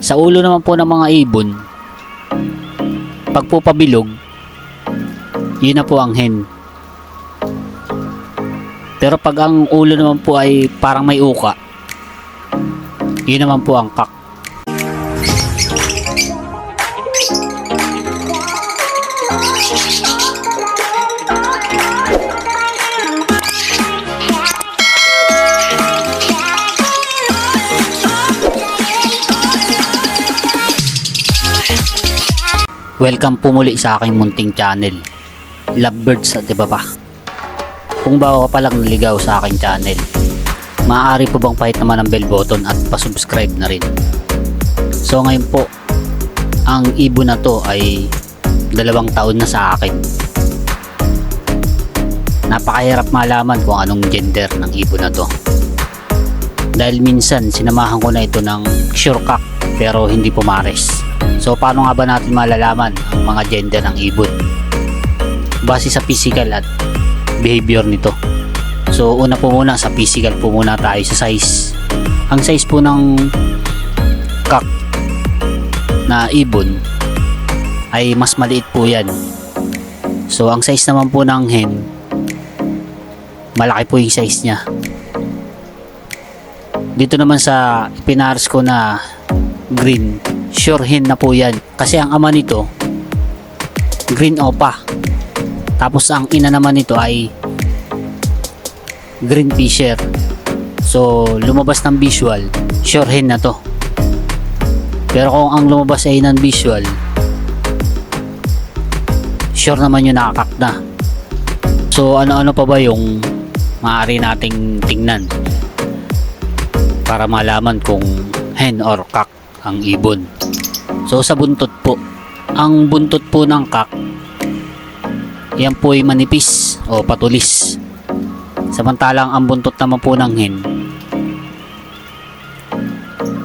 Sa ulo naman po ng mga ibon, pag po pabilog, yun na po ang hen. Pero pag ang ulo naman po ay parang may uka, yun naman po ang cock. Welcome po muli sa aking munting channel, Lovebirds at iba pa. Kung bago ka palang naligaw sa aking channel, maaari po bang pahit naman ang bell button at pasubscribe na rin. So ngayon po, ang ibon na to ay 2 taon na sa akin. Napakahirap malaman kung anong gender ng ibon na to. Dahil minsan sinamahan ko na ito ng sure cock pero hindi pumares. So paano nga ba natin malalaman ang mga gender ng ibon? Base sa physical at behavior nito. So una po muna sa physical po muna tayo sa size. Ang size po ng cock na ibon ay mas maliit po yan. So ang size naman po ng hen, malaki po yung size nya. Dito naman sa pinares ko na green, sure hen na po yan. Kasi ang ama nito, green opa. Tapos ang ina naman nito ay green fisher. So lumabas ng visual, sure hen na to. Pero kung ang lumabas ay non-visual, sure naman yung nakakak na. So ano-ano pa ba yung maaari nating tingnan para malaman kung hen or cock ang ibon? So sa buntot po, ang buntot po ng cock, yan po ay manipis o patulis. Samantalang ang buntot naman po ng hen,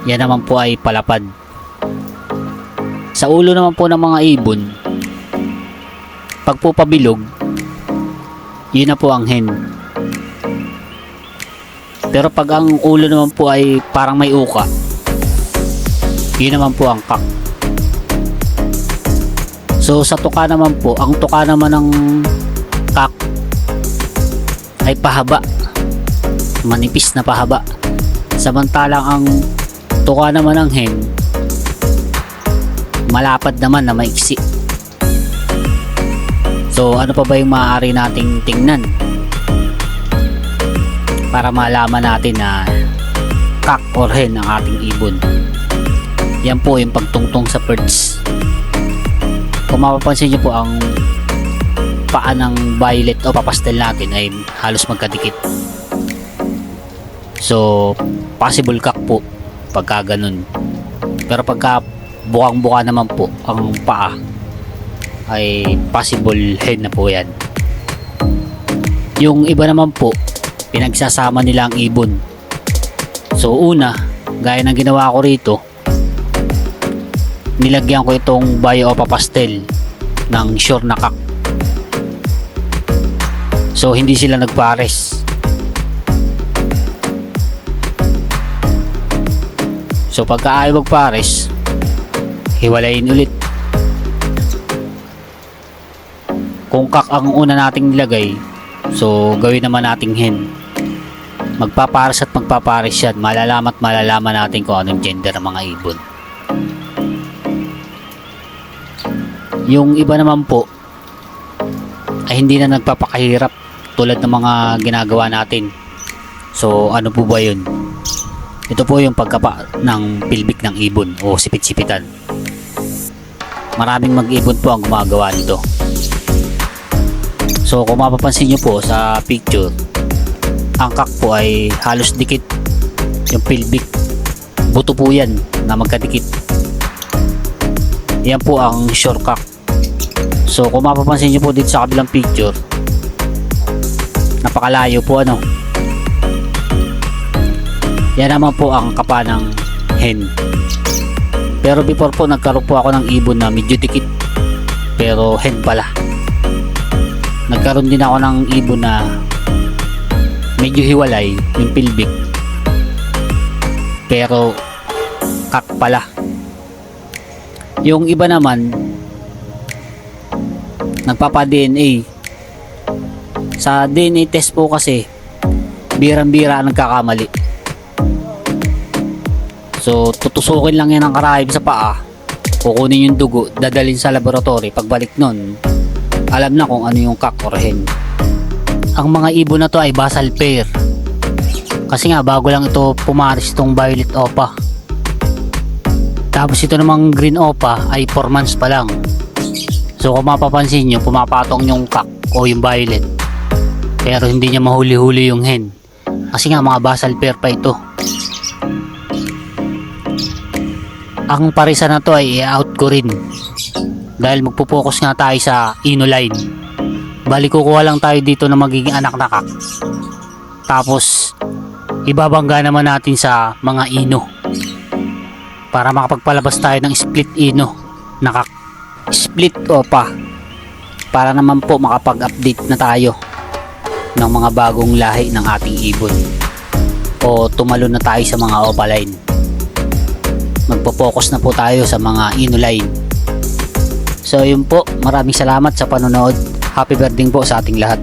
yan naman po ay palapad. Sa ulo naman po ng mga ibon, pag po pabilog, yun na po ang hen. Pero pag ang ulo naman po ay parang may uka, yun naman po ang cock. So sa tuka naman po, ang tuka naman ng cock ay pahaba, manipis na pahaba. Samantalang ang tuka naman ng hen, malapad naman na maiksi. So ano pa ba yung maaari nating tingnan para malaman natin na cock or hen ang ating ibon? Yan po yung pagtungtong sa birds. Kung mapapansin nyo po, ang paa ng violet o papastel natin ay halos magkadikit. So possible cock po pagka ganun. Pero pagka bukang-buka naman po ang paa, ay possible hen na po yan. Yung iba naman po, pinagsasama nila ang ibon. So una, gaya ng ginawa ko rito, nilagyan ko itong bio o papastel ng sure na cock. So hindi sila nagpares. So pagka ayaw magpares, hiwalayin ulit. Kung cock ang una nating nilagay, so gawin naman nating hen. Magpapares at magpapares yan. Malalaman natin kung anong gender ng mga ibon. Yung iba naman po ay hindi na nagpapakahirap tulad ng mga ginagawa natin. So ano po ba yun? Ito po yung pagkapa ng pilbik ng ibon o sipit-sipitan. Maraming mag-ibon po ang gumagawa nito. So kung mapapansin nyo po sa picture, ang cock po ay halos dikit yung pilbik. Buto po yan na magkadikit. Yan po ang sure cock. So kung mapapansin nyo po dito sa kabilang picture, napakalayo po ano. Yan naman po ang kapa ng hen. Pero before po nagkaroon po ako ng ibon na medyo dikit pero hen pala. Nagkaroon din ako ng ibon na medyo hiwalay yung pilbik pero cock pala. Yung iba naman nagpapa-DNA. Sa DNA test po kasi birang-bira ang nagkakamali. So tutusukin lang yan ng karayom sa paa, kukunin yung dugo, dadalhin sa laboratory. Pagbalik nun, alam na kung ano yung kak or hen. Ang mga ibon na to ay basal pair, kasi nga bago lang ito pumaris itong violet opa. Tapos ito namang green opa ay 4 months pa lang. So kung mapapansin nyo, pumapatong yung kak o yung violet, pero hindi niya mahuli-huli yung hen, kasi nga mga basal pair pa ito. Ang parisa na to ay i-out ko rin, dahil magpo-focus nga tayo sa ino line. Bali kukuha lang tayo dito na magiging anak na kak, tapos ibabangga naman natin sa mga ino para makapagpalabas tayo ng split ino na kak, split opa, para naman po makapag-update na tayo ng mga bagong lahi ng ating ibon, o tumalo na tayo sa mga opa line. Magpo-focus na po tayo sa mga ino line. So yun po, maraming salamat sa panonood. Happy birthday po sa ating lahat.